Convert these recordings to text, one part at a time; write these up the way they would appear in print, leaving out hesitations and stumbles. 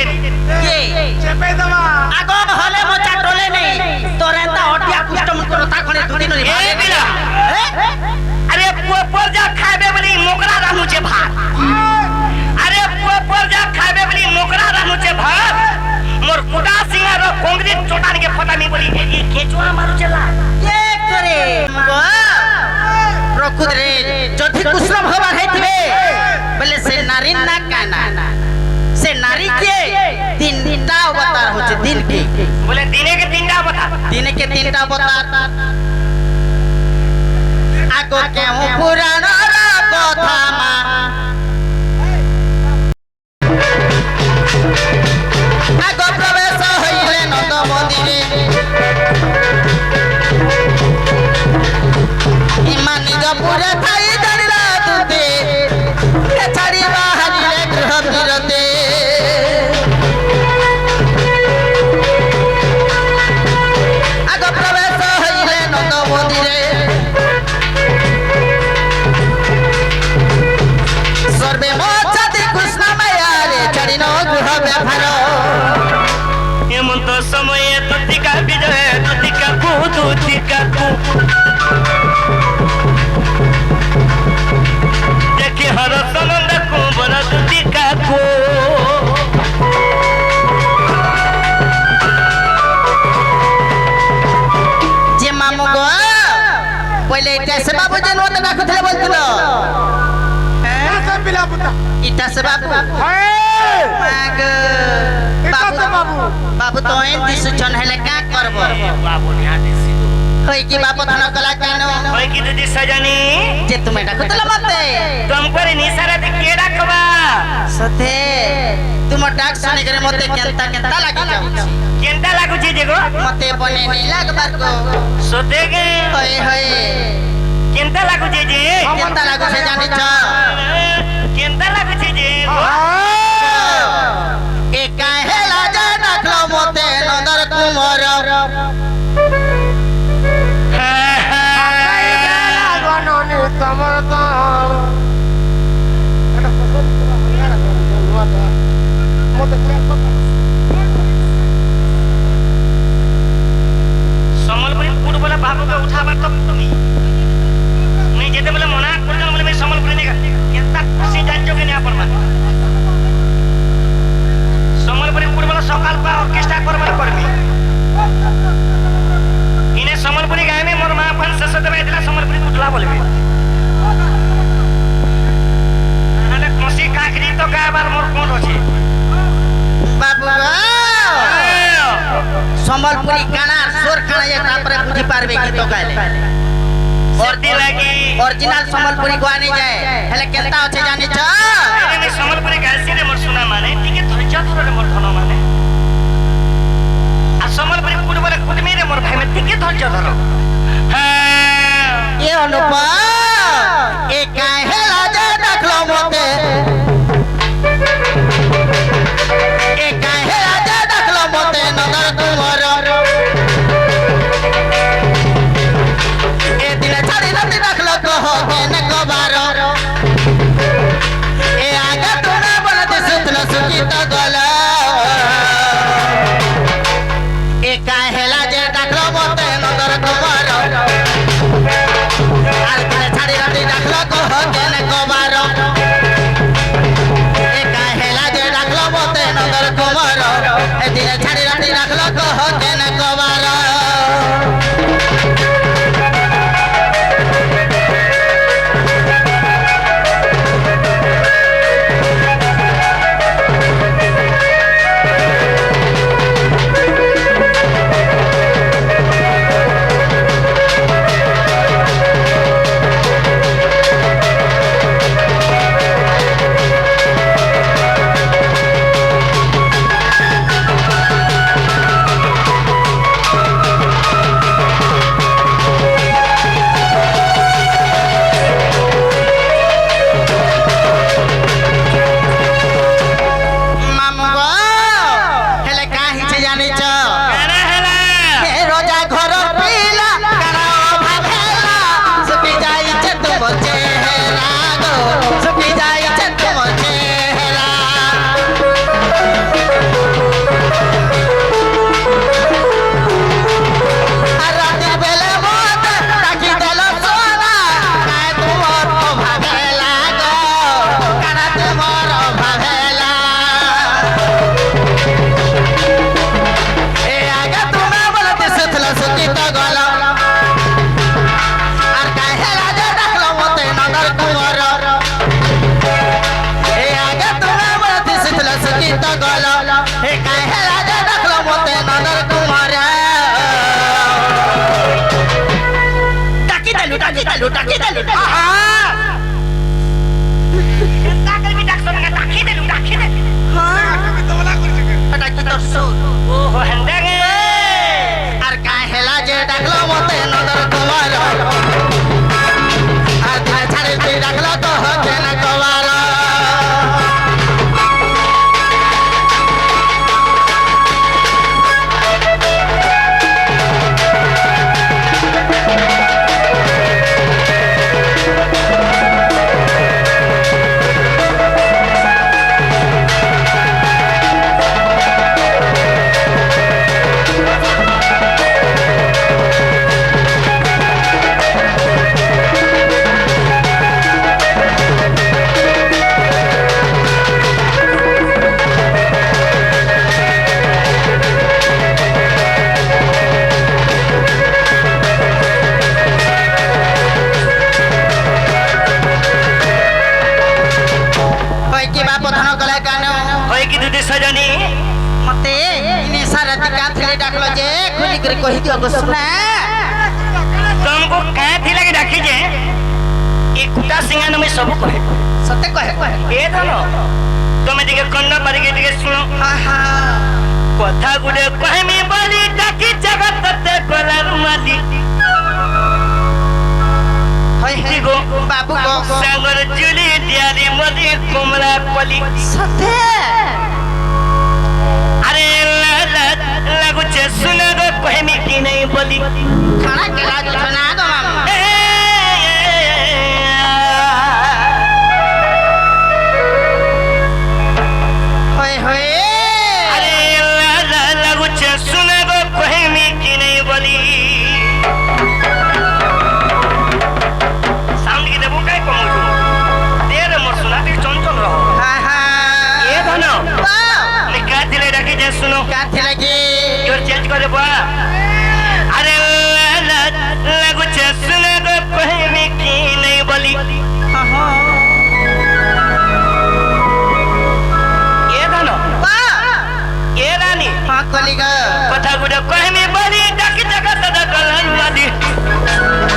देनी के चेपे दवा आगो हले मचा टोले नहीं तोरेंता हटिया कुष्ट मुक्त रता खने दुदिन रे ए बिला अरे पोपर जा खाबे बली मोकरा रहनु छे भात अरे पोपर जा खाबे बली मोकरा रहनु छे भात मोर कुटा सिंगार कांग्रेस चोटान के पता नहीं बोली ए केचुआ मारू चला के करे प्रकृत रे जथि कुष्ण भगवान हेतबे बोले से नारी ना काना से नारी के तीनटा अवतार होचे दिन के बोले दिने के तीनटा बता दिन के तीनटा अवतार आगो के पुराण कथा मा आगो प्रवेश हइले नंद मंदिरे इमान निज पुरे थाई जड़िला तुते के छाड़ी बाहरिले गृह बिरते आगो प्रवेश हइले नंद मंदिरे सर्वे मोचति कृष्ण माया रे छाड़िनो गृह व्यवहार हेमंत समय तुतिका विजय तुतिका कु देखि हर सनंद को बन तुतिका को जे मामू गो पहले इटा से बाबू जन मत डाकुथले बोलतलो ऐसा पिला पुता इटा से बाबू माग बाबू बाबू तो एन दिस जन हेले का करबो बाबू निया दिसी होई की बाबू धन कला कानो होय की दीदी सजनी जे तुमे डाकुथले मते तुम पर निसारा दे केड़ा कबा सते तुम डाक सुने करे मते केंता केंता लागी जाऊ केंता लागु छी जेगो मते बने नी लागबार को सोते के होय होय केंता लागु छी जे केंता लागु से जानि छ केंता लागु छी जे ए काहे लाजा डाकलो मते नंदर कुमार गनने तमर तो समलपुरी फूट बोला बाबू के उठावा तो तुमी मैं जेते बोले मना करजन बोले मैं समलपुरी ने केंता खुशी जानजो के ने अपन मान समलपुरी फूट बोला सकाल का ऑर्केस्ट्रा करबल करबी इने समलपुरी गाय में मोर मां अपन ससत में दिला समलपुरी उठला बोलबे अरे कोसी काकरी तो गाय बार मोर कोन होची बाबू संबलपुरी गाना सोर खाना ये तापरे बुझी पारबे की तो गाले और लगी ओरिजिनल संबलपुरी गाने नहीं जाए हेले केंता होचे जानि छ अरे मैं समलपुरी गायसी रे मोर सुना माने टिके धैर्य धरे रे मोर धन माने आ समलपुरी फूट बोले कुटमी रे मोर भाई में टिके धैर्य धरो ये अनुपा ए काहे लाजे देखलो मते ए काहे लाजे देखलो मते नगर कुमार ए दिन छाड़ी नती देखलो कहो केन कबार ए জিত গল হে কাহে রাজা ডাকলো মতে নন্দর কুমার ডাকি দেলু তাকে বি ডাকছ না ডাকি দেলু তুমি তো বলা করছিস ডাকি তোর সুর ও হেন্দে গে আর কাহে রাজা ডাকলো মতে নন্দর কুমার আর দিনে ছাড়ে তুই ডাকলো তো হতে না কুমার होय की दुदी सजनी मते इने सारा काथले डाकलो जे खुली कर कहि दियो सुना तुमको कहे थी लगे डाकी जे ये कुटा सिंगान में सब कहे सत्य कहे ए धनो तुम दिके कन्न परिगे दिके सुनो हा हा कथा गुडे कहे मी बोली डाकी जगत ते कोलार माली होय हे दिगो बाबू को सागर जुली दियारी मली कोमला पली सत्य अरे लागू छे सुना गो कहे मी की नहीं बोली खाना केला जो सुना दो मामा होय होय अरे लागू छे सुना गो कहे मी की नहीं बोली साउंड की देबो काय कमो देर मोर सुना ती चंचल रहो हा हा ए धनो वाह निका दिले रखी जे सुनो काथले की जोर चेंज कर देबो अरे लागू छे सुना गो कहे मी की नहीं बोली हा हा ए धनो वाह ए रानी हा कलिगा कथा गुडे कहे मी बोली डाकी जगत दा कलन मादी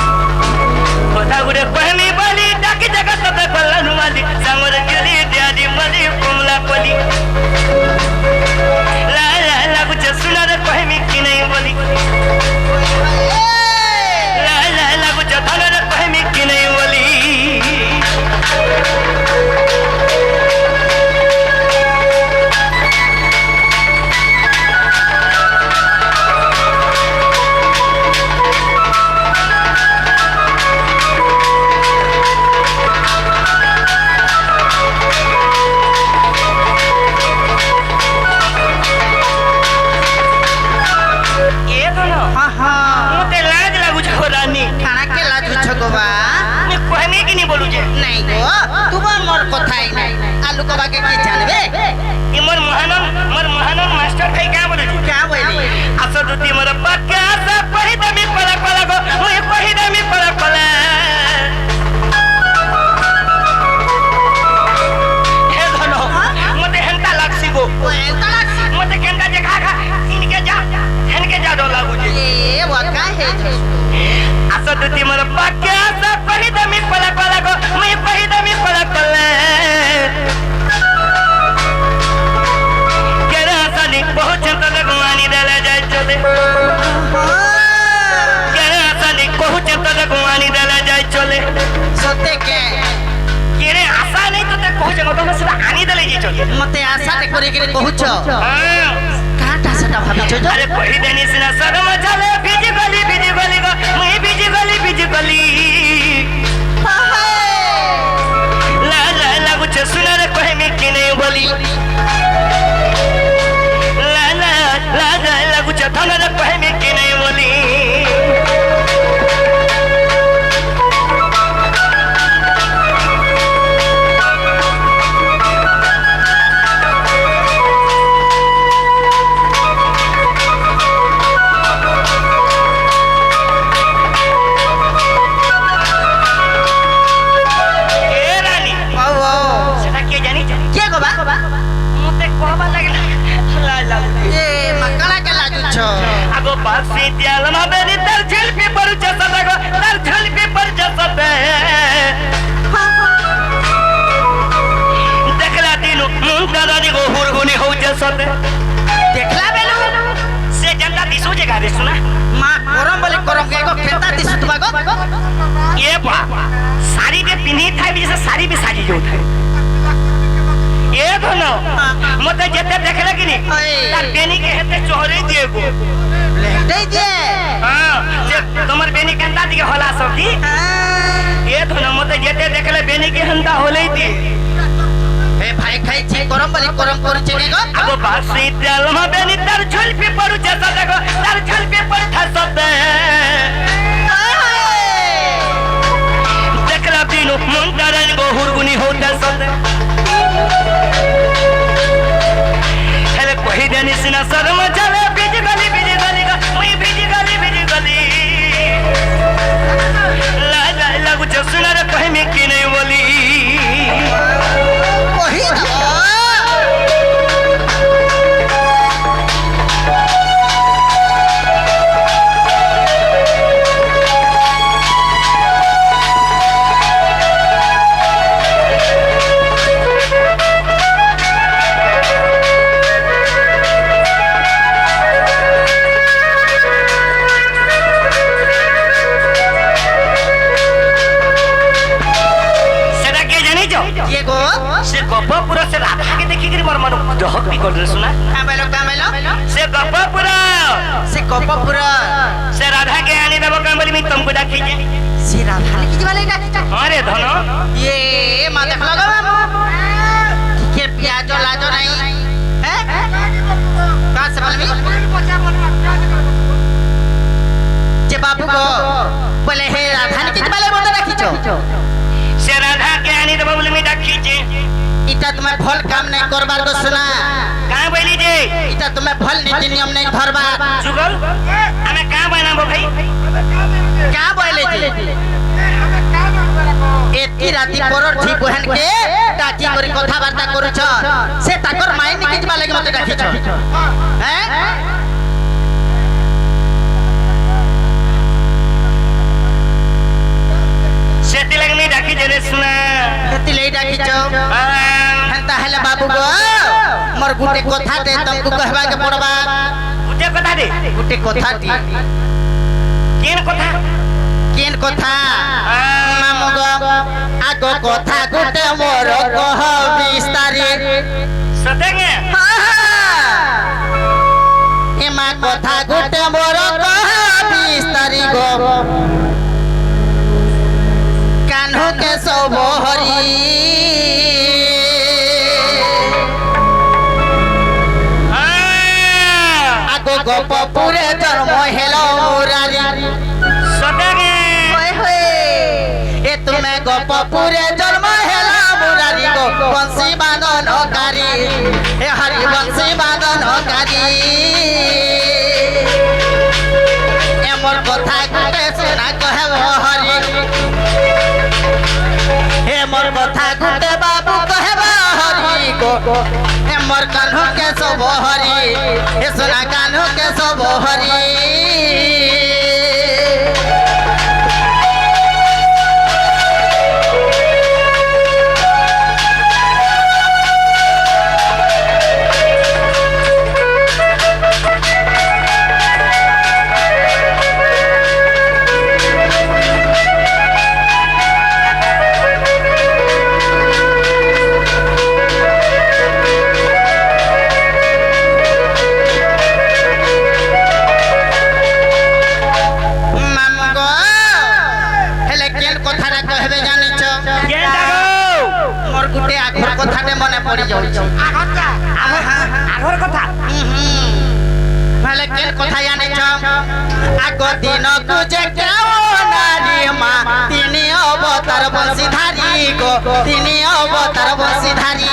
कथा गुडे कहे मी बोली डाकी जगत दा कलन मादी सामर जुली दियादी मली कोमला पली ला ला लागू छे सुना रे कहे मी की नहीं बोली ला ला लागू छे धन रे कहे मी की नहीं बोली ए धनो हा हा मते लाज लागू छो रानी खाना केला जो छगवा मैं कहने की नहीं बोलू जे नहीं गो तुम मोर কথাই নাই आलू कबा के की जानबे ये मोर महानन मास्टर भाई क्या बोलू जे क्या बोली आसा दुती मोर पक्का आसा पही दमी पला पला गो मैं पही दमी पला पला हे धनो मते हंता लागसी गो मते केंदा जे खा इनके जा दो लागू जे ए वो का है आसा दुती मोर पक्का आसा पही दमी पला पला गो मैं पही दमी पला पला केरा साली बहुत चंता लगवानी दला जाय चले केरा साली बहुत चंता लगवानी दला जाय चले सत्य के केरे आशा नहीं तो ते कहू जगत में सीधा आनी दले जी चले मते आशा रे करे के कहूछ हां काटा सटा भाभी जो अरे पही देनी सिना सरम चले बीजी गली गो मैं बीजी गली ला ला लागू छे सुना रे कहे मी की नहीं बोली ला ला लागू छे धन रे कहे मी की नहीं बोली बासी त्यालमा बेनी तर झुलपी पर जसत गो तर झुलपी पर जसत देखला दिनु मुंगा दादी गो हुरगुनी हो जसत देखला बेलु से जनता दिसो जगह रे सुना मां करम बोले करम के गो खेता दिसुतबा गो ये बा साड़ी पे पिन्ही थाई जैसे साड़ी पे साजी जो थाई ये धनो मते जेते देखले कि नी तार बेनी के हेते चोहरे दिए गो लेते जे हां जे तमर बेनी कंदा दिए होला सबकी ये धनो मते जेते देखले बेनी के हंदा होले दी ए भाई खाई छी करम बोले करम कर चेगे गो अब बासी तेलमा बेनी तर झुलपी पड़ू जैसा देखो तर झुलपी पर ठसते देखला दिनो मुंडरन गो हुरगुनी हो जसते हेले कोही देनी सिना शर्म चले बीज गली का मुई बीज गली ला लागू जसुना रे कहीं में की नहीं बोली कोही ना से गप्पपुरा से राधा के देखी कर मोर मन दहक भी कर सुना का बेलो से गप्पपुरा से राधा के आनी देबो का बोली मैं तुमको डाकी जे से राधा ने की वाले डाकी अरे धनो ये मां देख लगा के प्याज लाजो नहीं हैं का से बोलमी जे बाबू को बोले हे राधा ने की वाले बोल डाकी छो से राधा के आनी देबो बोली मैं डाकी जे इता तुम्हें भल काम नहीं करबा तो सुना का बोली जे इता तुम्हें भल नीति नियम नहीं धरबा जुगल हमें का बनाबो भाई का बोले जी एती राती परर ठीक बहन के टाकी करी कथा वार्ता करूछ से ताकर माइन किजबा लागि मते डाकी छ हैं सेती लग में डाकी जे रे सुना एती ले डाकी छ हंता हेले बाबू गो मोर गुटे कथा दे तुमको कहबा के पड़बा गुटे कथा दे गुटे कथा दी केन कथा मामू गो आगो कथा गुटे मोर कह विस्तारी सतेंगे एमा कथा गुटे मोर कह विस्तारी गो कान्हो के सब हरी आगो गपपुरे जन्म हेलो मुरारी सतेंगे होय होय ए तुम्हें गपपुरे जन्म हेलो मुरारी गो बंसी बांधन कारी ए हरि बंसी बांधन कारी ए मोर कथा गुटे सुना कहे हरि ए मोर कथा गुटे बाबू कहे हरि गो ए मोर कान्हो के सब हरि ए सुना कान्हो के सब हरि गुटे आखर कथाटे मने पड़ी जाउछ आघर कथा भले केन कथा जाने छ आगो दिन को जे केओ नारी मां तिनी अवतार बंशीधारी गो तिनी अवतार बंशीधारी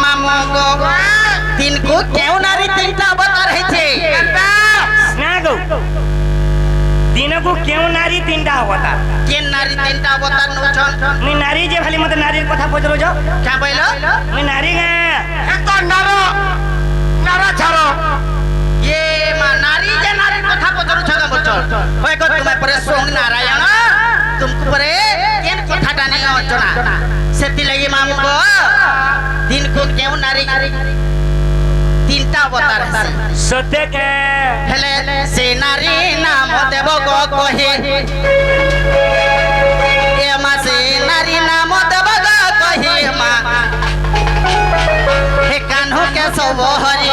मामो गो दिन को केओ नारी तीनटा अवतार है छे দিনকু কেউ নারী তিনটা অবতার কে নারী তিনটা অবতার নউছন মুই নারী যে খালি মতে নারীর কথা পচরুছ কে বইলো মুই নারী গা এত নারা ছাড়ো ये मा नारी जे नारी कथा पचरु छ का बोचल होय को तुमे परे सोंग नारायण तुमको परे केन कथाटा नै अचना सेति लागि मामु को दिन को केउ नारी तीनटा अवतार है सत्य के हेले से नारी नाम देव गो कहे ए मा से नारी नाम देव गो कहे मा हे कान्हो के सब हरि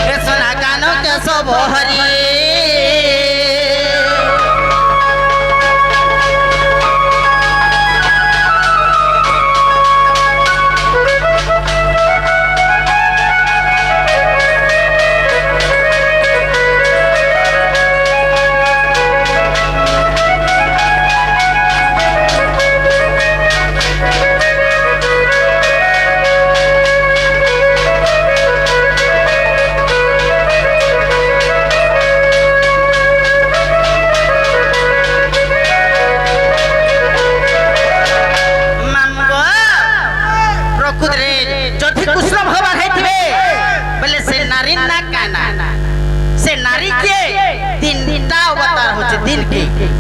हे सोना कान्हो के सब हरि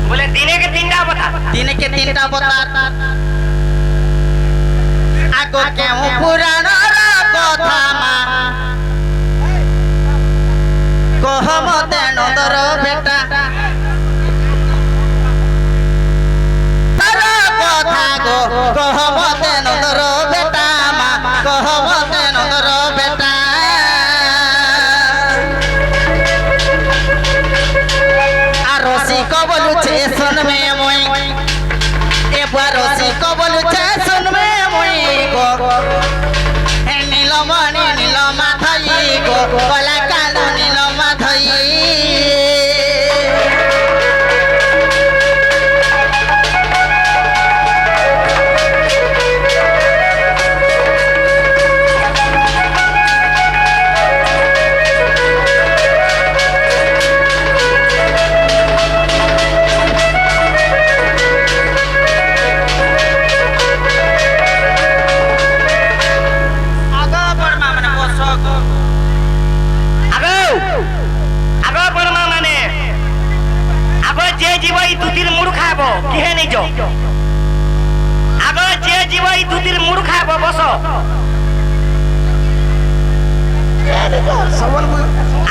बोले दिने के तीनटा अवतार दिन के तीनटा अवतार आगो केउ पुराण कथा मा कहमते नंदर बेटा तर कथा गो कहमते नंदर बेटा मा कहमते नंदर बेटा रसी कबलु छे सन में मोई ए रसी कबलु छे सन में मोई गो ए नीलमणि नीलमा धई गो कला कालो नीलमा धई किहे नहीं जो आगो जे जीव ई दुतिर मुड़ खाबो बसो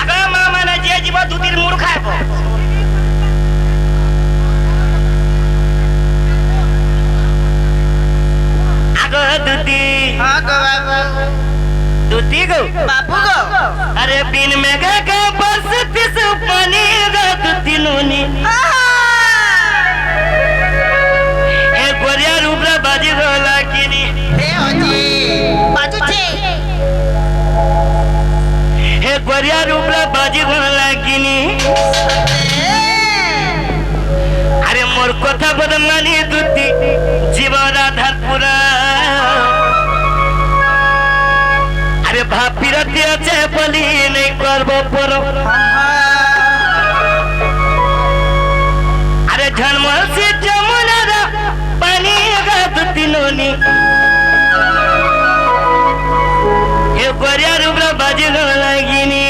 आगो मां माने जे जीव दुतिर मुड़ खाबो आगो दुती आगो बाबू दुती गो बाबू गो अरे बिन में का बस तिस पानी गा दुती नूनी गोरिया रूपला बाजी गोला किनी हे ओजी बाजू छे हे गोरिया रूपला बाजी गोला किनी अरे मोर कथा बद मानी दुती जीवन आधार पूरा अरे भापी रती আছে বলি नहीं करब पर अरे झनमल से जमुना पानी गा दुती नोनी हे गोरिया रूपला बाजी गोला किनी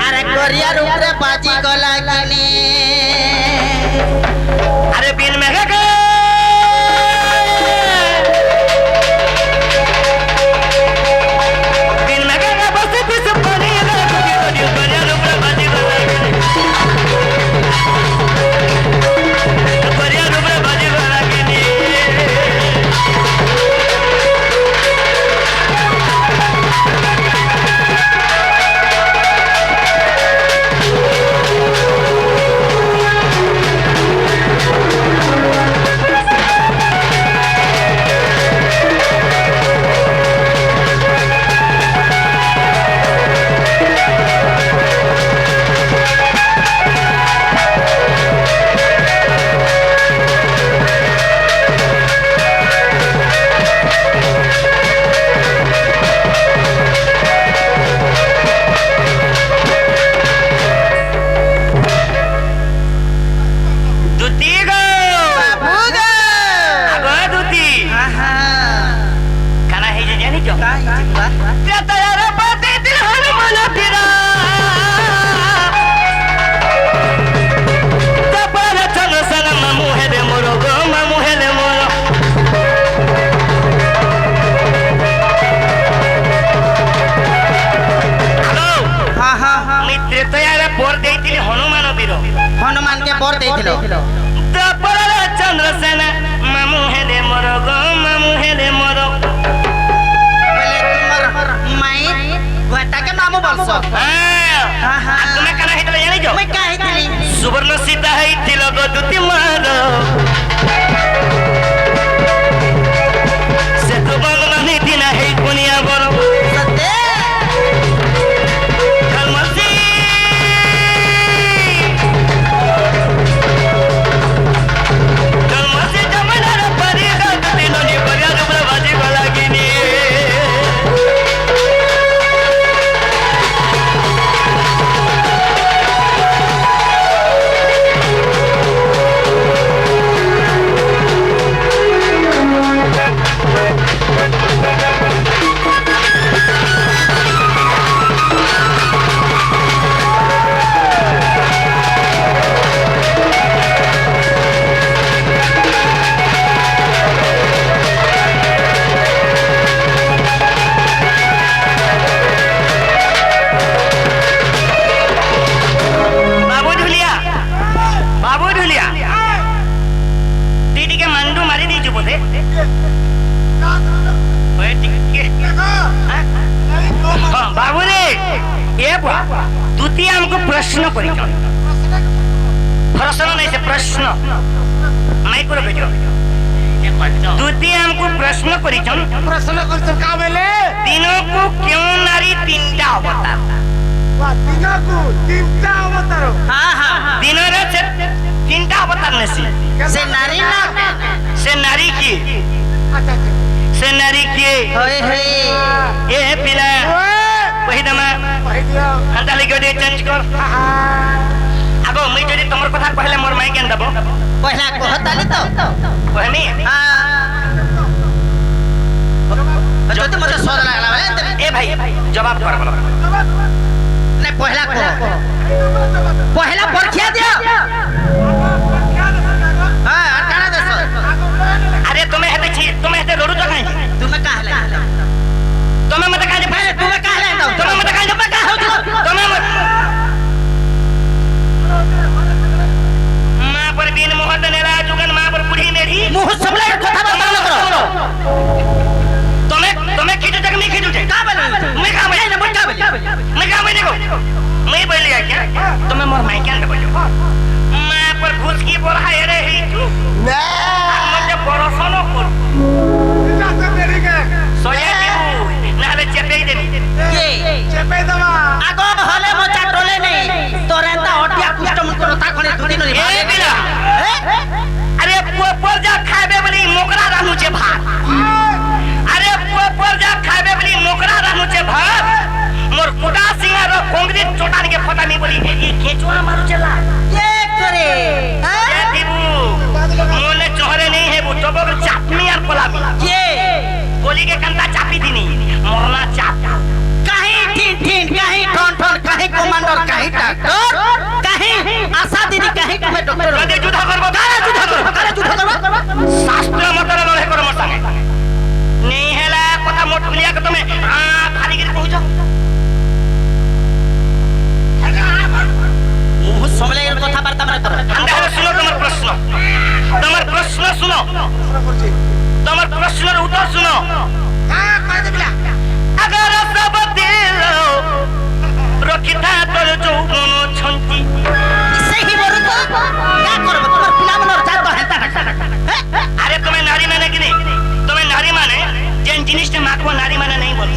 अरे गोरिया रूपरे बाजी गोला किनी अरे बिन में का बिन में का बस तिस पानी गा दुती नोनी गोरिया रूपला बाजी गोला किनी गोरिया रूपला बाजी गोला किनी তুমি কেন হইতলে জানিছ মই কাহি দিলি সুবর্ণ সীতা হইছিল গো দুতি মার সে তো বাংলা নীতি না হেই কোনিয়া বড় সতে খালমাসি খালমাসি জমানার পরি দুতি ননি পরিয়ার উপর বাজি লাগেনি बाबू रे ये तुती हमको प्रश्न करी प्रश्न नहीं से प्रश्न नहीं करो बेटो तुती हमको प्रश्न करी प्रश्न करछन का बेले दिनों को क्यों नारी तीनटा अवतार दिना को तीनटा अवतार दिनों रे तीनटा अवतार नसी से नारी की अच्छा से नारी की होय होय ये है पिला वही दमा भाई दिया हंताली गडे चेंज कर आगो मैं जदी तमर कथा कहले मोर माई केन दबो पहिला कहताली तो कहनी যদি মতে সদ লাগলা বলে ए भाई जवाब कर बोलो ने पहिला कह पहिला परखिया दियो हां अटाना देस अरे तुम्हें हेते रोडू तो काहे तुम्हें कहले तुम्हें मत काहे पहले तुम्हें कहले तुम्हें मत काहे तुम्हें मत मां पर दिन मोहत नेला जुगन मां पर बुढ़ी मेरी मुंह सबले कथा बता न करो तुम्हें खींचो तक नहीं खींचो का बोले मैं का बोले मैं का बोले को मैं बोल लिया क्या तुम्हें मोर माई क्या बोलो मां पर घुस की बोल है रे ही तू ना मुझे परोसनो कर जाते मेरी के सोया देबू नाले चेपे देबी के चेपे दवा आगो हले मोचा टोले नहीं तोरेंता हटिया कुष्टम करो ता खने दुदी नली ए बिला अरे पोपर जा खाबे बली मोकरा रानू छे भात अरे पोपर जा खाबे बली मोकरा रानू छे भात मोर कुटा सिंगा रो कोंगरी चोटान के फटा नहीं बोली ये केचुआ मारू चला के करे ए देबू मोने चोहरे नहीं है वो तो बगर चापनी और पलामी के गोली के कंता चापी दिनी मोरना चाप कहीं ठीन ठीन कहीं ठोन ठोन कहीं कमांडर कहीं डॉक्टर कहीं आशा दीदी कहीं तुम्हें डॉक्टर कदे जुदा करबो करे जुदा करो शास्त्र मत लड़े करो मत संगे नहीं हैला कथा मोट लिया के तुम खाली गिर पहुंचो मुंह सबले कथा वार्ता मत करो अंधा सुनो तुम्हार प्रश्न सुनो तुम्हार प्रश्न उत्तर सुनो हां कह दे बिला अगर सब दिल रखिता तोर जौवन छंती सही बोल तो क्या करब तुम्हार पिला मनर जा तो हेता अरे तुम्हें नारी माने कि नहीं तुम्हें नारी माने जेन जिनिस ने माको नारी माने नहीं बोल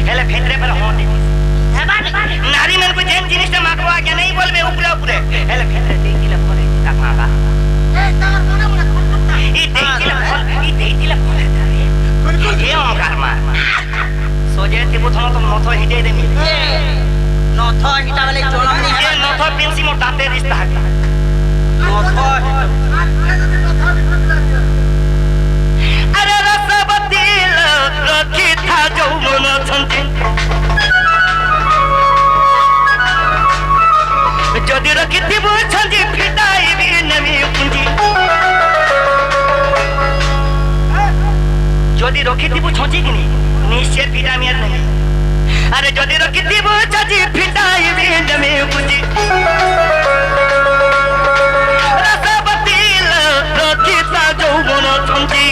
हेले फेतरे पर हो दे नारी मन को जेन जिनिस ने माको आके नहीं बोलबे ऊपरे ऊपरे हेले फेतरे दे दिला परे काका बा ए तार मने मने ई दे दिला परे बिल्कुल ये ओंकार मार सोजे तिबु थनो तुम नथो हिटे देमी नथ हिटा वाले चोलमनी ये नथो पिंसी मोर दाते रिश्ता है नथ अरे रसब दिल रखी था जौवन छंती जदि रखिथिबु छंती फिटाइबी नमी पुंजी जदि रखिथिबु छंती कि निश्चय फिटामियार नहीं अरे जदि रखिथिबु छंती फिटाइबी नमी पुंजी रसब दिल रखी था जौवन छंती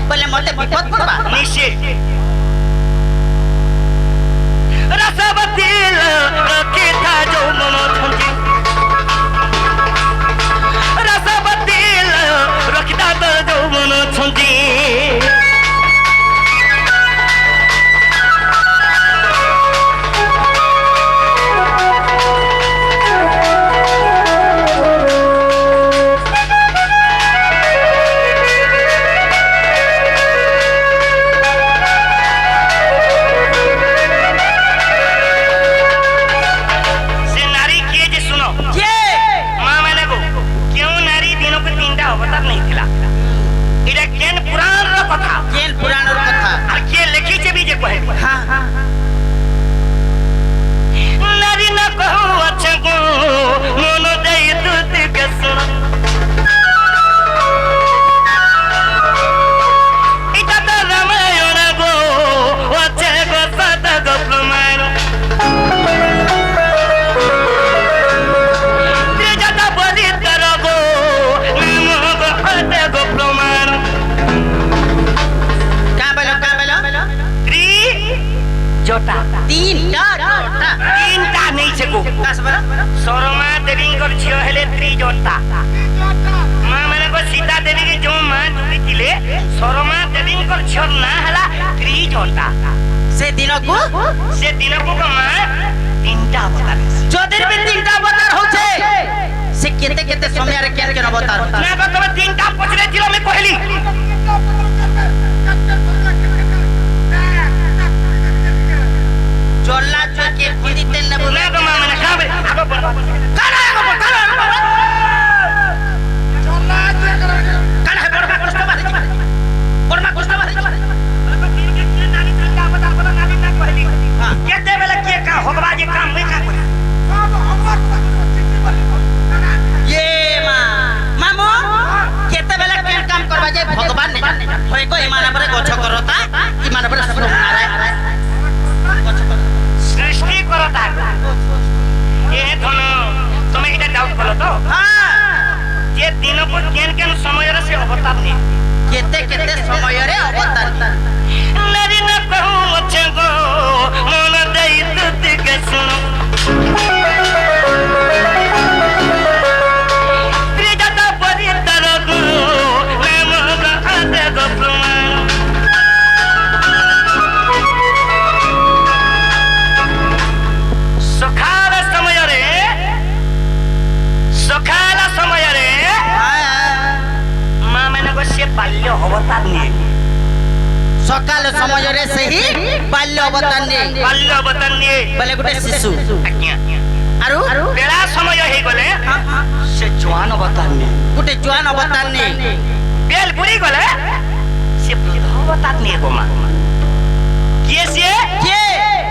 बोले मते विपद पड़बा निश्चित रसवती रखी था जो मनो छंजी रसवती रखी था जो मनो छंजी जोटा तीनटा नहीं से को कसबरा सरमा देवी को झियो हेले त्री जोटा मां माने को सीता देवी के जो मां जुड़ी थिले सरमा देवी को झियो ना हला त्री जोटा से दिनको को मां तीनटा अवतार जोतिर में तीनटा अवतार होछे से केते केते समय रे केन केन अवतार ना को तब तीनटा पछरे थिलो मैं कहली जोला जो के खुदीते न बोले ना को मां माने काबे आगो बढ़ काला चला जे करे काला है बड़मा कुस्ता मारे नानी तीनटा अवतार बोला नानी ना कहली हां केते बेला के का होगबा जे काम मैं का करे सब हमर चिट्ठी बोली ये मामू केते बेला केन काम करबा जे भगवान ने जाने होय को इमान पर गछ करता इमान पर सब नारायण सृष्टि करता ये धन तुम्हें इटा डाउट करो तो हां ये दिनों को केन समय रे से अवतार नहीं केते केते समय रे अवतार नरी न कहूं अच्छे को मन दई तुत के सुनो त्रिजटा परि तरगु नाम का आते गो प्रमाण समय रे मां मैंने को से बाल्य अवतार नहीं सकाल समय रे सही बाल्य अवतार ने बोले गुटे शिशु आज्ञा आरु बेला समय हे गले से जवान अवतार नहीं गुटे जवान अवतार ने बेल बुरी गले से वृद्ध अवतार नहीं को मां के से के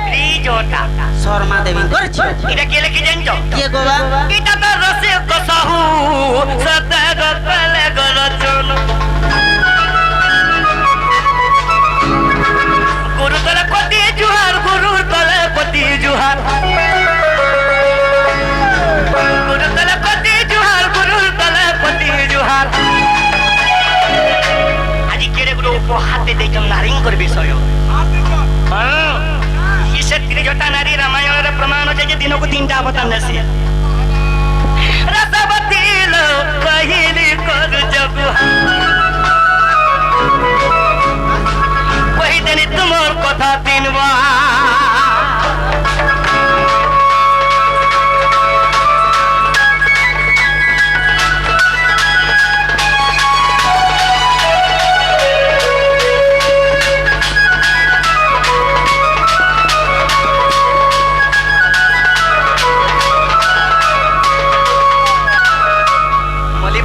त्रिजटा शर्मा देवी करछि इटा के लेके जानजो के गोबा इटा तो रसे कसहु सत गले गरचन गुरु तले पति जुहार गुरु तले पति जुहार गुरु तले पति जुहार आज केरे गुरु उपहार दे जम नारिंग कर विषय हां इसे त्रिजटा नारी रामायण रे प्रमाण है जे दिनको तीनटा अवतार नसी रसवती लो पहिली कर जग कहि देनी तुमर कथा तीन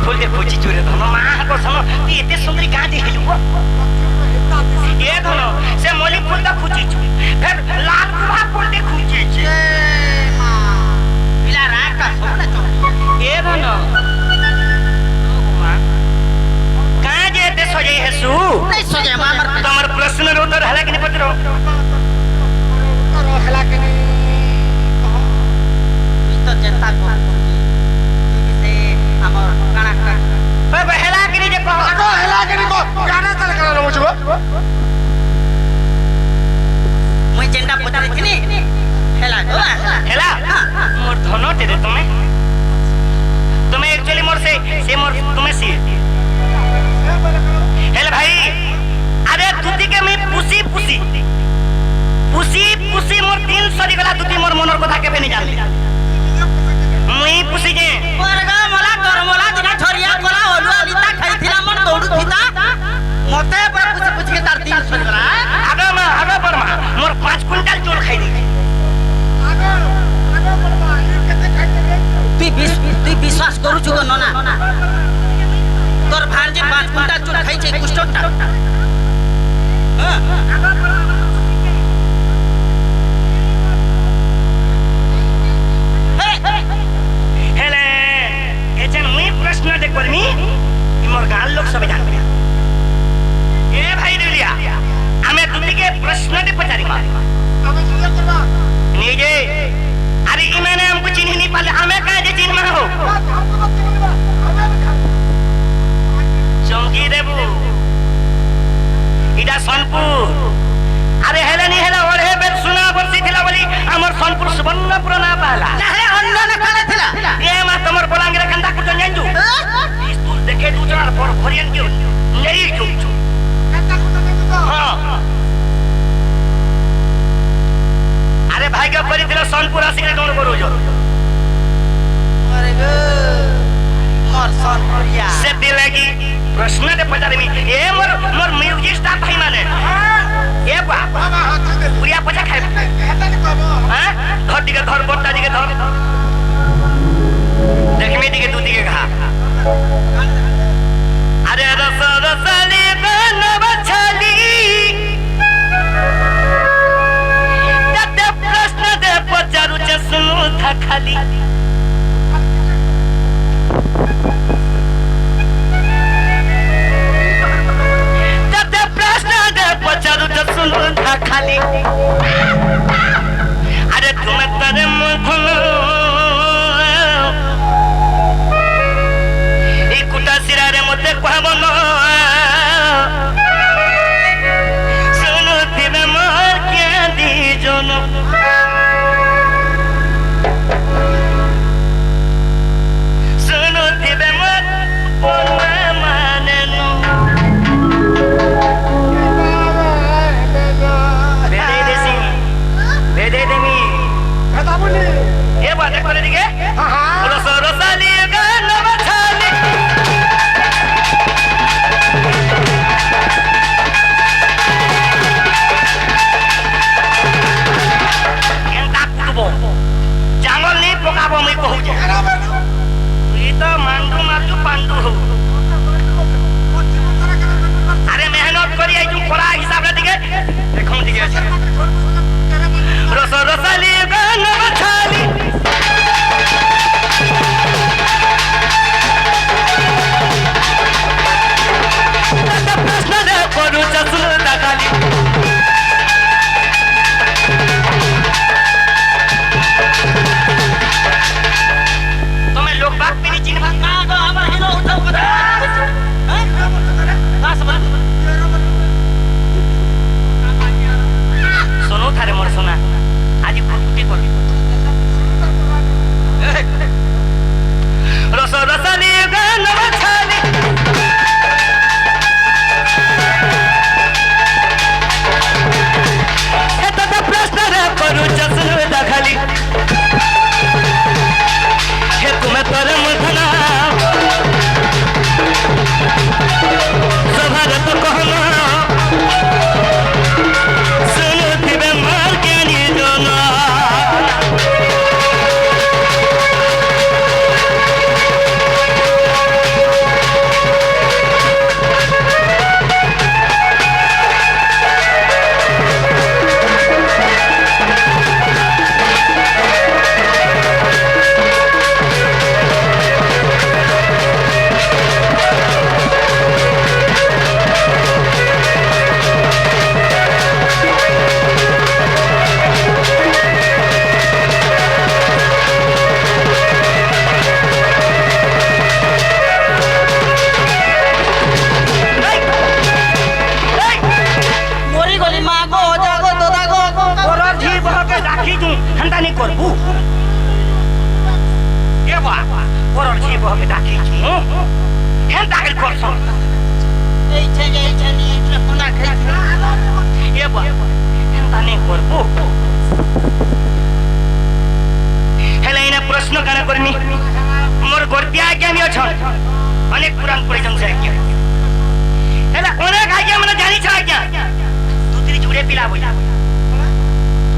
फूल के पूजी चुरे धन मां को सम एते सुंदरी गाडी हेलु মুই যেটা পচারিছিনি হেলা গো হেলা মোর ধনটে রে তুমি एक्चुअली मोर से मोर तुम्हें सी हेले भाई अरे तुती के मैं पुसी पुसी पुसी पुसी मोर दिल सरी गला तुती मोर मनर कथा केबे नहीं जानली मुई पुसी जे परगा मला करमला दिना छरिया कोला ओलुआ लिता खाइथिला मन दौड़ू थिता मते पर पुछ पुछ के तार दिल सरी गला आगा बरमा मोर 5 क्विंटल चोल खाई दी তুই বিশ্বাস করুছু গো ননা তোর ভাঞ্জি 5 কুইন্টাল চুল খাইছে কুষ্ঠটা हेले एचन मुई प्रश्न दे करमी कि मोर गाल लोग सब जानबे ए भाई दुलिया हमें तुती के प्रश्न दे पचारी मा नहीं जे अरे इमाने हमको चिन्ह नहीं पाले हमें कहे जे चिन्ह में हो चौकी देबू इडा सोनपुर अरे हेले नहीं हेले ओढ़े बेल सुना बरसी थिला बोली हमर सोनपुर सुवर्णपुर ना पाला নাহে অন্য না কালে थिला ए मा तमर बोलांगे कंदा कुछ नहीं तू इस तू देखे तू चार पर भरियन के नहीं जो हां अरे भाई का परी थिला सोनपुर आसी के कौन करू जो अरे गो मोर सोनपुरिया से दिलगी प्रश्न दे पचारे मी ए मोर मोर म्यूजिक स्टार भाई माने ए बा पुरिया पचा खाए हां धर दिके धर बट्टा दिके धर देख में दिके दूधी के खा अरे रस रसली बन बछली तते प्रश्न दे पचारू जे सुनु था खाली तते प्रश्न दे पचारू जे सुनु था खाली अरे तुम तरे मुखन ई कुटा सिरारे मते कहबन सुनु दिबे मोर के दी जन सुनु दिबे मोर कोन माने नो दे दे देसी दे दे देमी করবু এ বা পরর জীব হবে ডাকিছি হেন ডাকিল করছ এই ছেলে ইতলা কোনা খাইছিল এ বা হেন তানে করবু হেলে ইনা প্রশ্ন কানা করমি মোর গর্তিয়া আজ্ঞানী অছন অনেক পুরাণ পড়েছন সে আজ্ঞা হেলে অনেক আজ্ঞা মানে জানিছ আজ্ঞা দুতিরি জুড়ে পিলা বইলা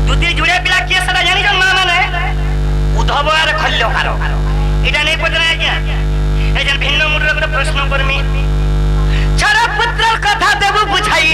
দুতিরি জুড়ে পিলা কি সেটা জানিছ না মানে উদ্ধব আর খল্যকার এটা নেই পড়ে আজ্ঞা এজন ভিন্ন মুদ্রা করে প্রশ্ন করমি ছাড়া পুত্রের কথা দেব বুঝাই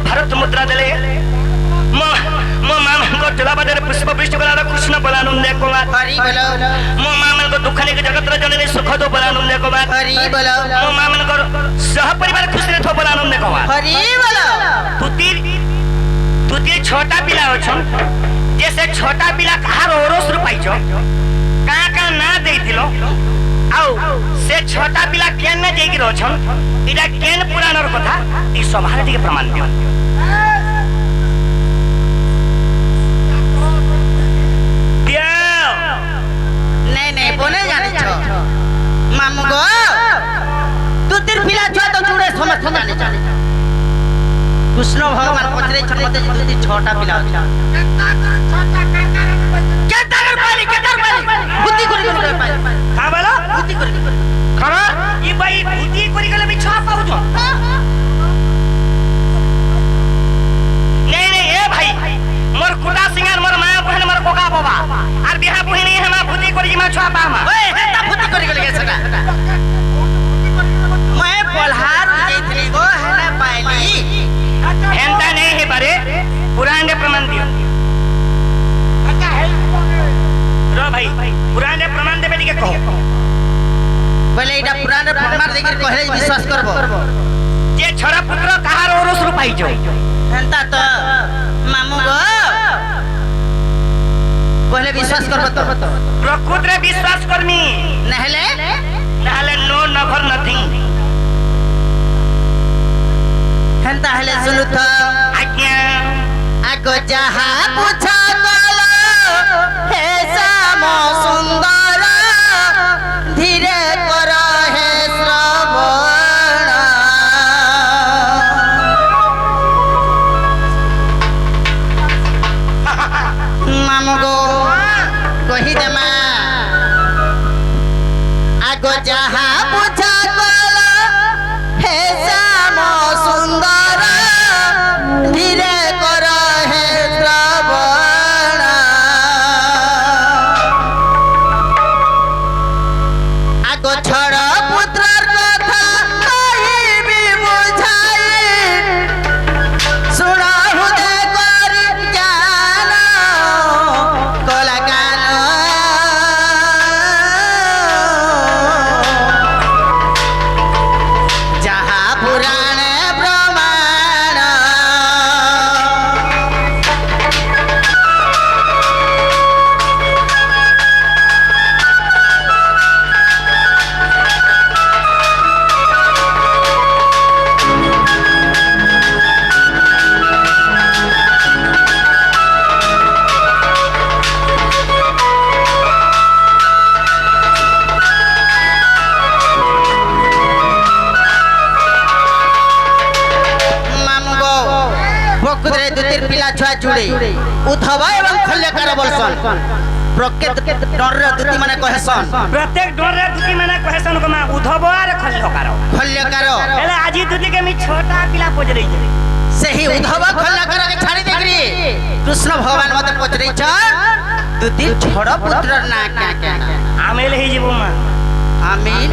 भारत मुद्रा देले मो मामन को जलाबदर पुष्प वृष्टि बला कृष्ण बलानंद को बात हरि बोलो मो मामन को दुखने के जगत जननी सुख दो बलानंद को बात हरि बोलो मो मामन को सह परिवार खुशी थो बलानंद को बात हरि बोलो तुती छोटा पिला होछन जैसे छोटा पिला कहार ओरोस रुपाइछो का ना देइतिलो आउ से छोटा पिला केन ने जेकी रोछन इडा केन पुराणर कथा ई सभारे दिके प्रमाण दियो नहीं बोले जाने छो मामू गो तू तिर पिला छो तो जुड़े समझ जाने जाने कृष्ण भगवान पचरे छन मते जदी छोटा पिला छ केतर पाली बुद्धि करी पाली का बोलो बुद्धि करी खरा ई भाई बुद्धि करी गले भी छा पाउ छ नहीं ए भाई मोर कुटा सिंगार मोर माया बहन मोर कोका बाबा आर बिहा बहिनी हमा बुद्धि करी मा छा पामा ओए हेता बुद्धि करी गले सेटा मैं पलहार जेथली गो हेना पाइली हेंता नहीं है बारे पुराण के प्रमाण दियो पाइजो हेंता तो मामू गो कहले विश्वास करब तो प्रकृत रे विश्वास करमी नहले नाले नो नभर नथिंग हेंता हले सुनु तो आज्ञा आगो जहा पूछा गलो हे श्याम सुंदर धीरे कर हे श्रवण मामू गो कही देमा आगो जहा पूछा गलो हे श्याम सुंदर धीरे कर हे श्रवण आगो छड़ पुत्रर कथा कहिबी बुझाई सुना हृदय कर ज्ञान कला गान जहा पुराण प्रमाण मामुगो प्रकृତରେ ଦୁତିର ପିଲା ଛୁଆ ଯୁଡେ ଉଦ୍ଧବ ଏବଂ ଖଲ୍ୟକାର ବୋଲସନ୍ ପ୍ରକୃତ ଡରରେ ଦୁତି ମାନେ କହେସନ୍ प्रत्येक डोर रे दुती माने कहेसन कमा उधब आर खल्यकार ଖଲ୍ୟକାର हेले आजी दुती के मी छोटा पिला पजरई जे ସେହି ଉଦ୍ଧବ ଖଲ୍ୟକାରକେ ଛାଡ଼ି ଦେଇକରି କୃଷ୍ଣ ଭଗବାନ ମତେ ପଚାରିଛ ଦୁତି ଛଡ଼ ପୁତ୍ରର ନାଁ କାଁ କାଁ आमेल ही जीवो मा ଆମିନ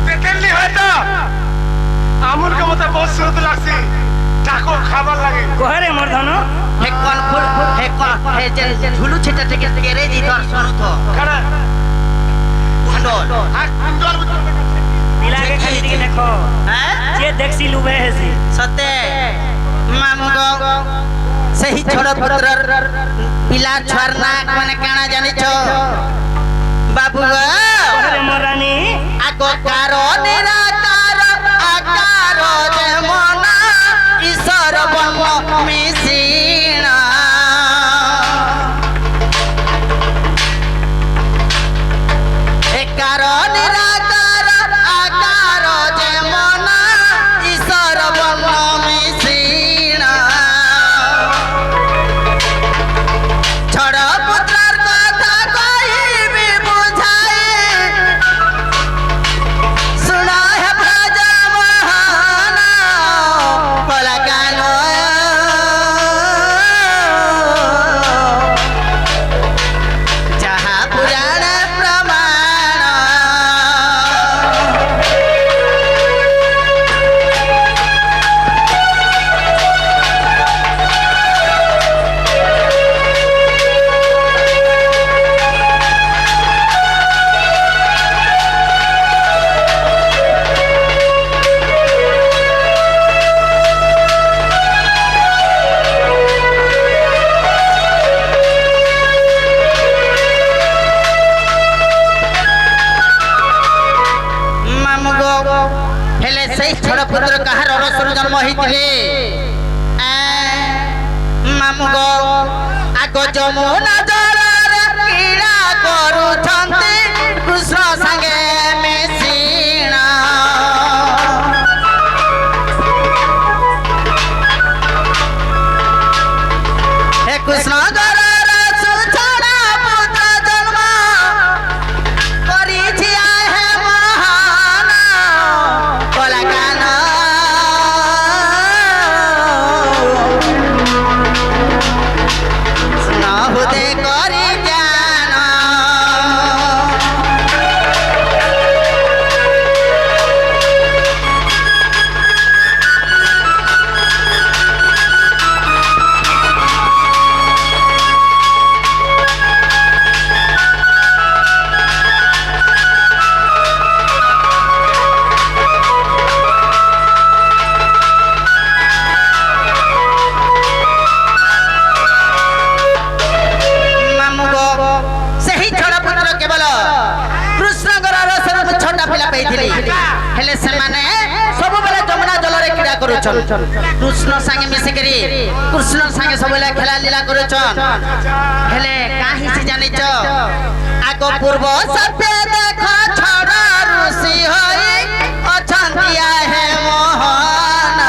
দেখেনলি হয়তো আমুর কে মতে বহুত সুরত লাগছি টাকো খাবার লাগে कोहरे मोर धन हे कौन फुल हे कौन हे जे झुलू छिटा टेके केरे दी दर्शन थो কারণ कुंडल আর কুন্দল पिला के खाली दिखे देखो हैं जे देखसी लुबे हेसी सते मामू गो सही छोड़ पुत्रर पिला छुआर नाक माने काना जानिछो बाबू गो कोहरे मोर रानी आगो कारो निराकार आकार जे मना ईश्वर बन मिसिना एकार निराकार आकार जे मना ईश्वर बन मिसिना छड़ पुत्रर कथा कहिबी बुझाई सुना है ब्रज महान कला गान जहा पुराण प्रमाण मामू गो हेले सही छोड़ पुत्र कहार रसर जन्म होइथिले मामू गो आगो जमुना जलरे क्रीड़ा करूछन्ति कृष्ण संगे मिसिना हे कृष्ण गररे सुछड़ा पुत्र जन्म करिछि आहे महान कला गान सुना हुदे करि ज्ञान କରୁଛନ୍ କୃଷ୍ଣ ସାଙ୍ଗେ ମିଶିକରି କୃଷ୍ଣ ସାଙ୍ଗେ ସବୁବେଳେ ଖେଲା লীলা କରୁଛନ୍ ହେଲେ କାହିଁ ସେ ଜାଣିଛ ଆଗ ପୂର୍ବ ସତ୍ୟ ଦେଖ ଛଡ଼ ଋଷି ହୋଇ ଅଛନ୍ତି ହେ ମୋହନ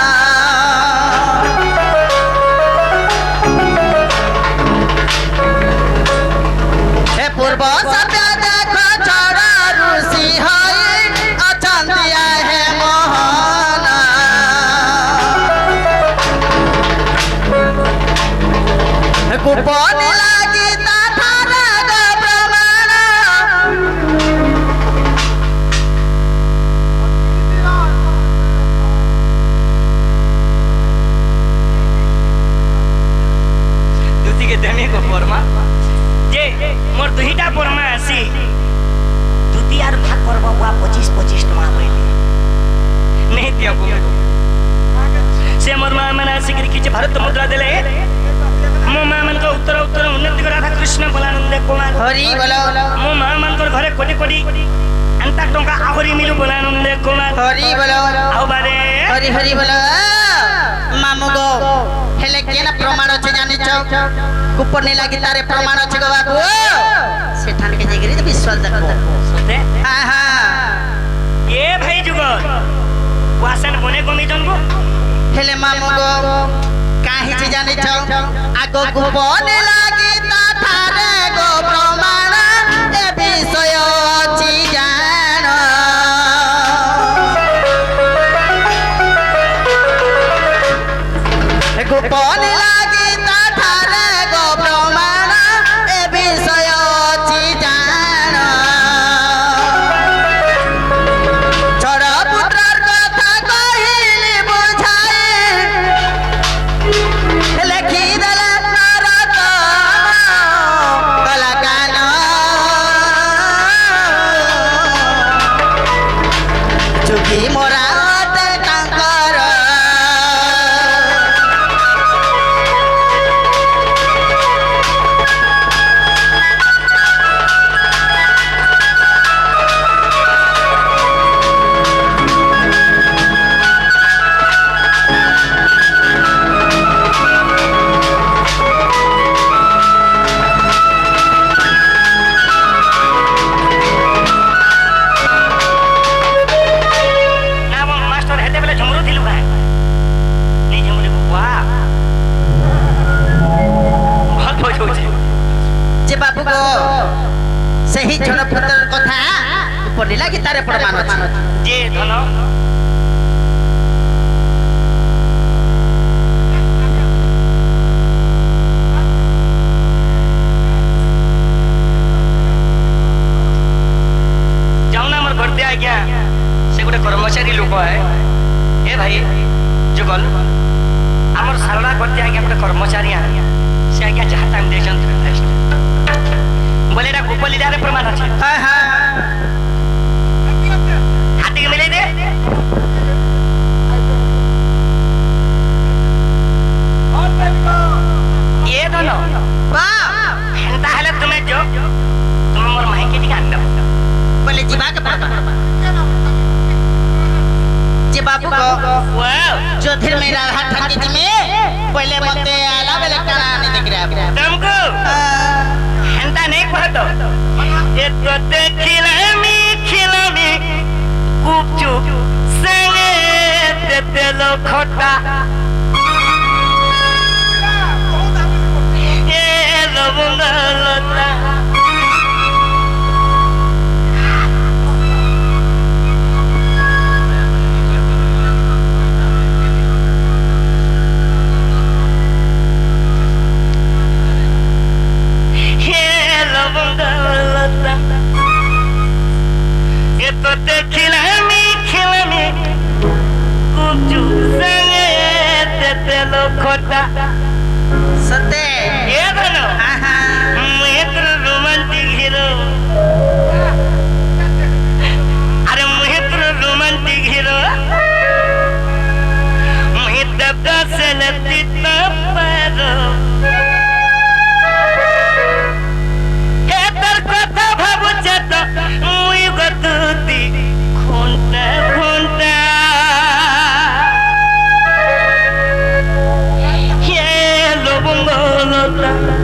हे पूर्व सत्य देख छड़ा ऋषि होई अछंती हे मोहन गोपन लागी ताठार प्रमाण দুটি কে দেমি কো পরমা যে মোর দুইটা পরমা আসি দুটি আর ভাগ করব বুয়া 25 টকা হইলি नहीं दिया को से मोर मां मन आसी करी किछ भारत मुद्रा देले मो मां मन को उत्तर उत्तर उन्नति करा था कृष्ण बोलानंद कुमार हरि बोलो मो मां मन को घरे कोटी कोटी अंता टंका आहुरी मिलु बोलानंद कुमार हरि बोलो आउ बारे हरि हरि बोलो मामू गो हेले केना प्रमाण अछि जानि छ कुपने लागी तारे प्रमाण अछि गो बाबू सेठान के जेगरी विश्वास देखो सुते हां हां ये भाई जुगो वासन बने गमी जनगो हेले मामू गो काहे जे जानि छ आगो कुपने लागी ताठारे गो प्रमाण ए विषय अछि जान गोपन लागी ताठारे गो प्रमाण ए विषय अछि जान छड़ पुत्रर कथा कहिली बुझाई लेखि देले नरक कलाकान चुकी मोरा अटे कांकर ना वो मास्टर हेते बेले झमरू दिलु बा नहीं झमरू वाह बहुत हो छै जे बाबू गो सही छड़ पुत्रर कथा पढ़ी लागी तारे प्रमाण अछि जे धन जाऊना हमर घर दे आ गया से गोटे कर्मचारी लोक है ए भाई जुगल हमर सरला घर दे आ गया गोटे कर्मचारी है से आ गया जहां टाइम देशन बोले ना गोपली दारे प्रमाण আছে हां हां हाथी के मिले दे ये दोनों बा हेंता हले तुम्हें जो तुम्हें मोर माई के दिखा दो बोले जीवा के पड़ता जे बाबू गो वाओ जोधिर में राधा ठंडी जी में पहले मते आला बेले करा नहीं देख रहा तुमको हेंता नहीं कहतो ये तो ते खिलामी गुपचुप संगे ते तेलो खोटा ये लवंगा लता ये तो ते खिलामी गुपचुप संगे ते तेलो खोटा सते ये दोनों हां हां मैं तो रोमांटिक हीरो अरे मैं तो रोमांटिक हीरो मैं तब से लती पारो हे तर कथा भाबुछ तो मुई गतुती खोंटा खोंटा लता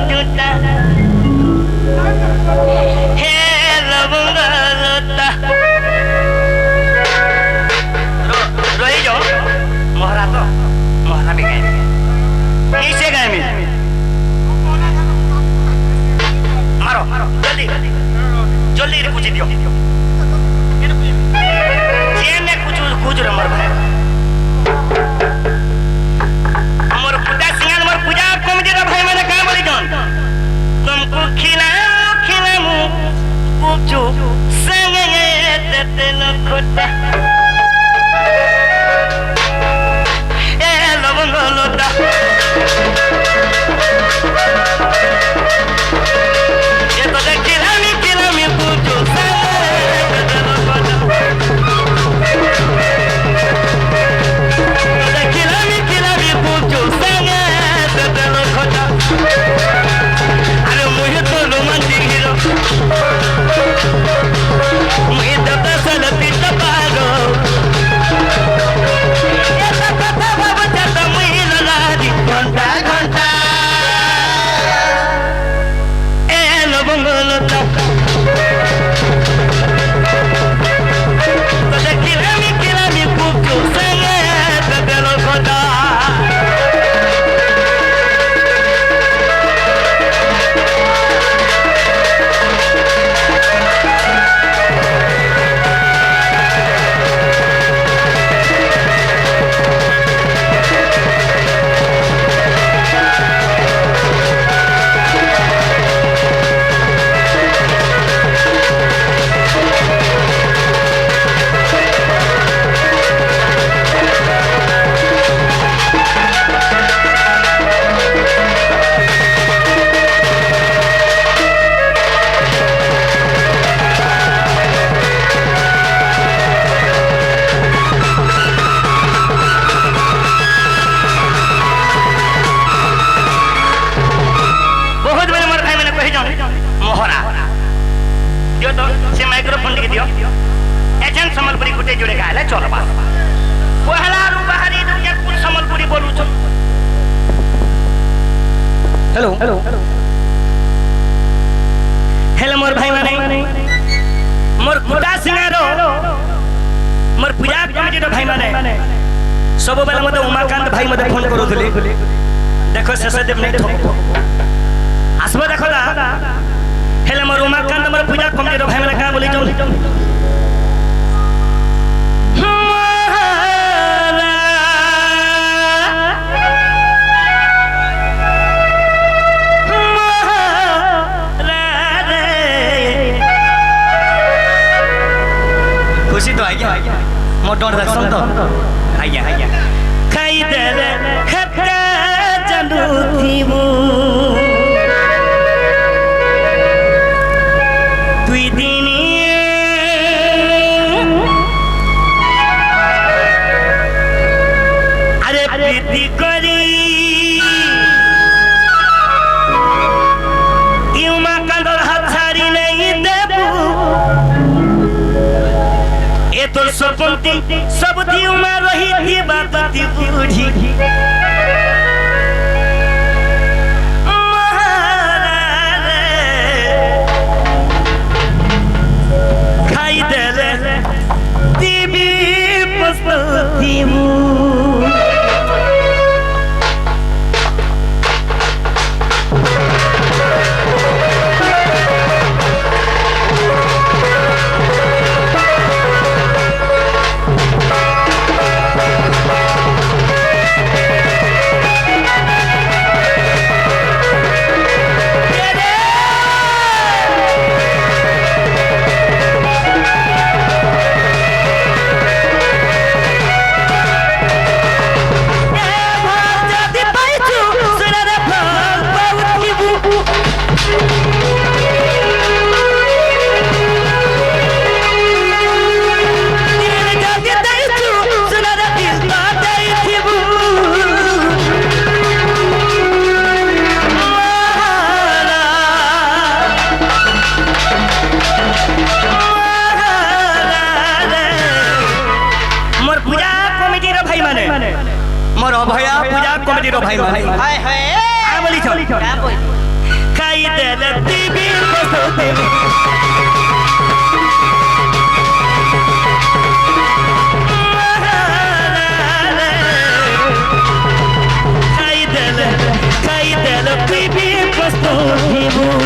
टूटा हे लवंग लता रही जाओ मोहरा तो मोहरा भी गाय नीचे गाय में मारो जल्दी जल्दी रे कुछ दियो जे में कुछ रे मर भाई मोर पूजा सिंगार मोर पूजा कमिटी रे भाई मैंने का बोली जान तुमको खिलाऊं कुछ संग देते न खोटा ए लवंग लता ये तो खिलामी कुछ संग देते न खोटा खिलामी कुछ संग देते न खोटा अरे मुझे तो रोमांटिक हीरो मुझे तो सलती तपारो ये तो कथा बाबा जाता मुझे ललादी घंटा घंटा ए लवंग लता तो खिलामी कुछ संग देते न खोटा दियो तो से माइक्रोफोन दिखे दियो एजेंट संबलपुरी गुटे जुड़े गाले चलो बात पहला रु बाहरी दुनिया कुल संबलपुरी बोलू छ हेलो हेलो मोर भाई माने मोर कुटा सिंगारो मोर पूजा कमिटी रो भाई माने सब बेला मते उमाकांत भाई मते फोन करूथली देखो शेषदेव नहीं ठोक आसबो देखो ला हेले मोर उमाकांत मोर पूजा कमिटी रो भाई माने का बोली जाऊ खुशी तो आइया मोटोर दर्शन तो आइया खाई दे रे खत्ता जनु थीमु दुई दिनी अरे प्रीति करी युमा कंदर हाथ छाड़ी नहीं देबू ए तो सपनती सब दिउ में रही थी बात ती बूढ़ी खाई दे ले दीबी पसती मु मोर अभया पूजा कमिटी रो भाई भाई हाय हाय आ बोली छ क्या बोली खाई देल टीवी बसोते खाई देल टीवी बसोते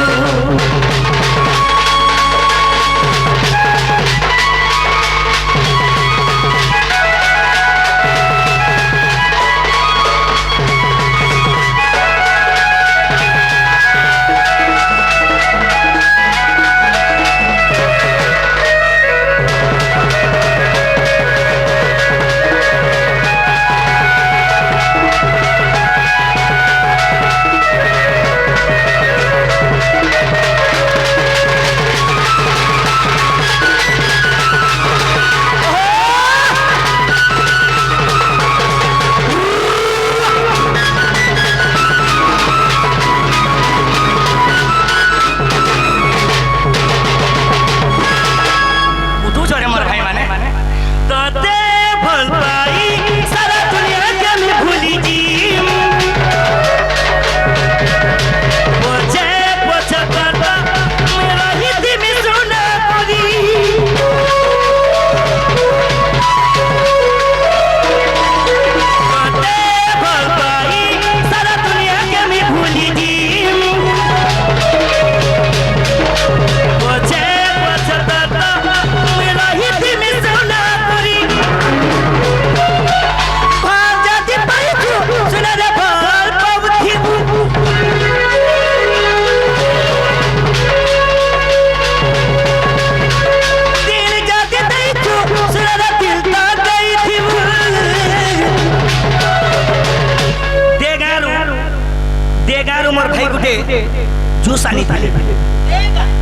जूसानी ताली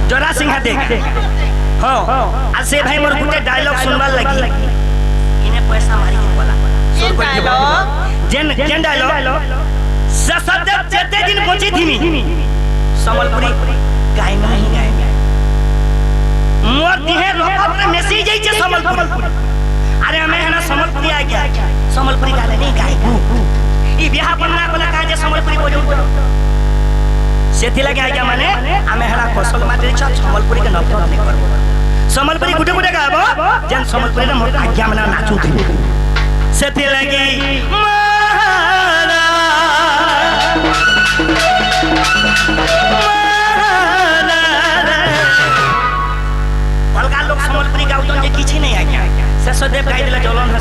जोरा सिंह देख हां आ से भाई मोर गुटे डायलॉग सुनवा लगी इने पैसा मारी के बोला ये डायलॉग जेन डायलॉग ससद जेते दिन पहुंची थीमी समलपुरी गाय नहीं गाय मोर दिहे लोकत में मैसेज आई छे समलपुरी अरे हमें है ना समलपुरी आ गया समलपुरी गाले नहीं गाय ई बियाह बनना कोला का जे समलपुरी बोलो सेथि लगे आज्ञा माने आमे हला फसल माटे छ समलपुरी के नफरत नहीं करबो समलपुरी गुटे गुटे गाबो जन समलपुरी रे मोर आज्ञा माने नाचू थी सेथि लगे अलगा लोग समलपुरी गाउतन जे किछि नहीं आज्ञा ससदेव गाइ देला जलन